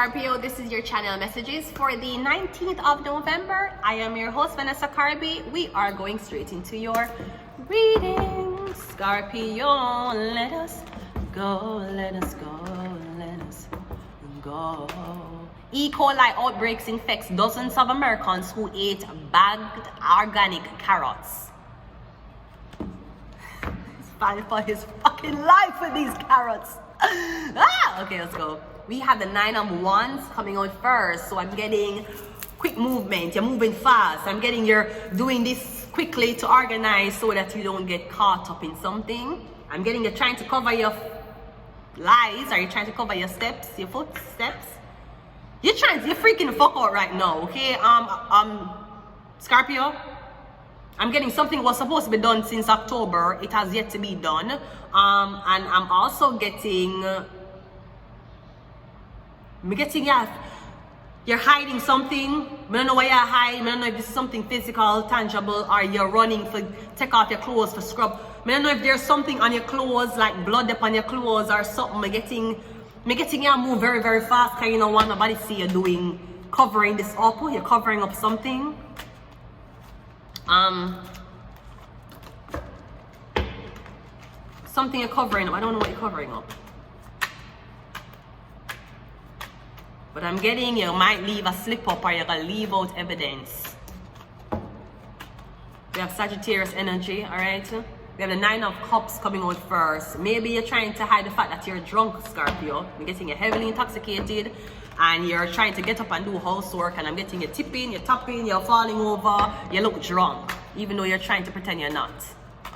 Scorpio, this is your channel messages for the 19th of November. I am your host, Vanessa Carby. We are going straight into your reading. Scorpio, let us go, let us go, let us go. E. coli outbreaks infects dozens of Americans who ate bagged organic carrots. He's fighting for his fucking life with these carrots. Okay, let's go. We have the 9 of Wands coming out first, so I'm getting quick movement. You're moving fast. I'm getting you're doing this quickly to organize so that you don't get caught up in something. I'm getting you're trying to cover your lies. Are you trying to cover your steps, your footsteps? You're freaking the fuck out right now, okay? Scorpio, I'm getting something was supposed to be done since October. It has yet to be done. And I'm also getting you're hiding something. I don't know why you're hiding. I don't know if this is something physical, tangible, or you're running for take off your clothes for scrub. I don't know if there's something on your clothes, like blood up on your clothes or something. I'm getting you move very, very fast because you don't want nobody see you doing covering this up. You're covering up something. Something you're covering up. I don't know what you're covering up. But I'm getting you might leave a slip up or you're gonna leave out evidence. We have Sagittarius energy, alright? We have the 9 of Cups coming out first. Maybe you're trying to hide the fact that you're drunk, Scorpio. I'm getting you heavily intoxicated and you're trying to get up and do housework, and I'm getting you tipping, you're tapping, you're falling over, you look drunk, even though you're trying to pretend you're not.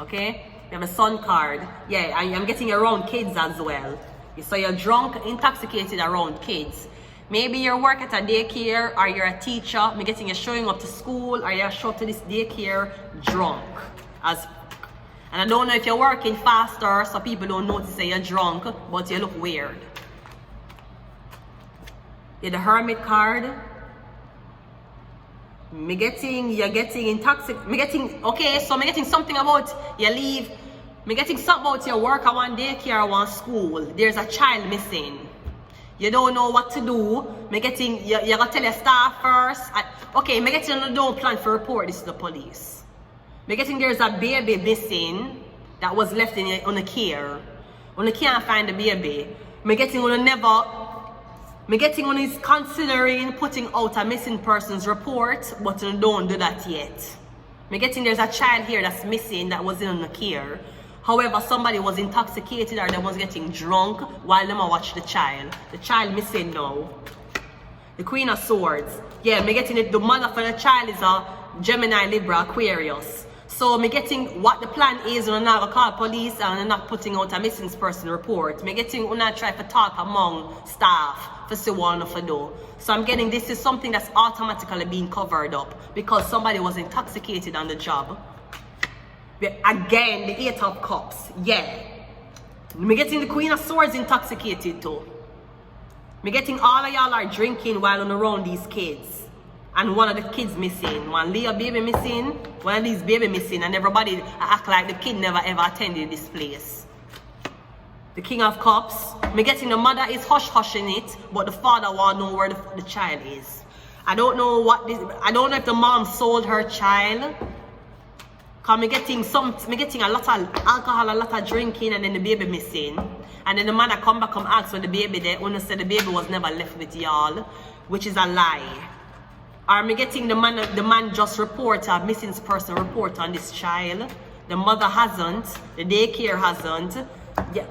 Okay? We have a Sun card. Yeah, and I'm getting you around kids as well. So you're drunk, intoxicated around kids. Maybe you work at a daycare or you're a teacher. I'm getting you showing up to school or you show up to this daycare drunk. And I don't know if you're working faster so people don't notice that you're drunk, but you look weird. You're the Hermit card. You're getting intoxicated. Okay, so I'm getting something about you leave. I'm getting something about your work at one daycare or one school. There's a child missing. You don't know what to do. You're gonna tell your staff first. Okay, I'm getting you don't plan to report this to the police. I'm getting there's a baby missing that was left on the care. When you can't find the baby. I'm getting when he's considering putting out a missing persons report, but you don't do that yet. I'm getting there's a child here that's missing that was in the care. However, somebody was intoxicated or they was getting drunk while they watch the child. The child missing now. The Queen of Swords. Yeah, I'm getting it. The mother for the child is a Gemini, Libra, Aquarius. So I'm getting what the plan is when I'm not call police and I'm not putting out a missing person report. I'm getting when I try to talk among staff for see what to do. So I'm getting this is something that's automatically being covered up because somebody was intoxicated on the job. Again, the 8 of Cups. Yeah. I'm getting the Queen of Swords intoxicated too. I'm getting all of y'all are drinking while on around these kids. And one of the kids missing. One Leo baby missing. One of these baby missing. And everybody act like the kid never ever attended this place. The King of Cups. I'm getting the mother is hush-hushing it. But the father won't know where the child is. I don't know I don't know if the mom sold her child. Cause me getting a lot of alcohol, a lot of drinking, and then the baby missing. And then the mother come back and ask for the baby there. When said the baby was never left with y'all, which is a lie. Or me getting the man just report a missing person report on this child. The mother hasn't, the daycare hasn't. Yeah,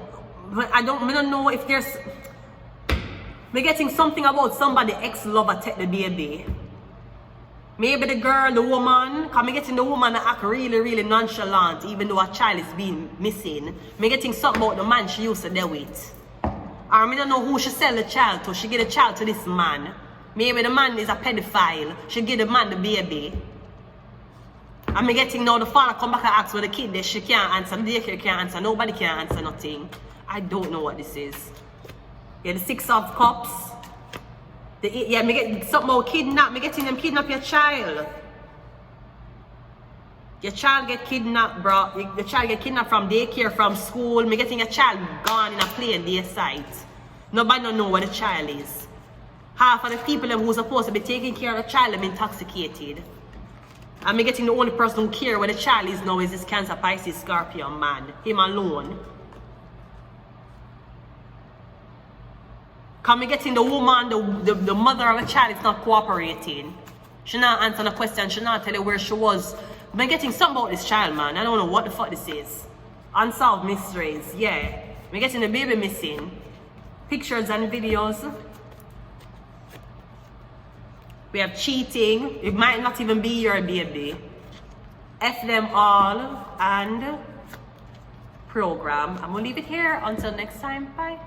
but I don't know if there's. Me getting something about somebody ex-lover take the baby. Maybe the girl, the woman, because I'm getting the woman to act really, really nonchalant, even though a child is being missing. I'm getting something about the man she used to deal with. Or I don't know who she sell the child to. She give the child to this man. Maybe the man is a pedophile. She give the man the baby. And I'm getting now the father come back and ask for the kid that she can't answer. The daycare can't answer. Nobody can answer nothing. I don't know what this is. Yeah, the 6 of Cups. Yeah, me get something about kidnap. Me getting them kidnap your child. Your child get kidnapped, bro. The child get kidnapped from daycare, from school. Me getting a child gone in a plane day site. Nobody don't know where the child is. Half of the people them who's supposed to be taking care of the child them intoxicated. And me getting the only person who care where the child is now is this Cancer, Pisces, Scorpio man. Him alone. Cause me getting the woman, the mother of a child is not cooperating. She not answer the question, she not tell you where she was. Me getting something about this child, man. I don't know what the fuck this is. Unsolved mysteries, yeah. Me getting the baby missing. Pictures and videos. We have cheating. It might not even be your baby. F them all and program. I'm gonna leave it here until next time. Bye.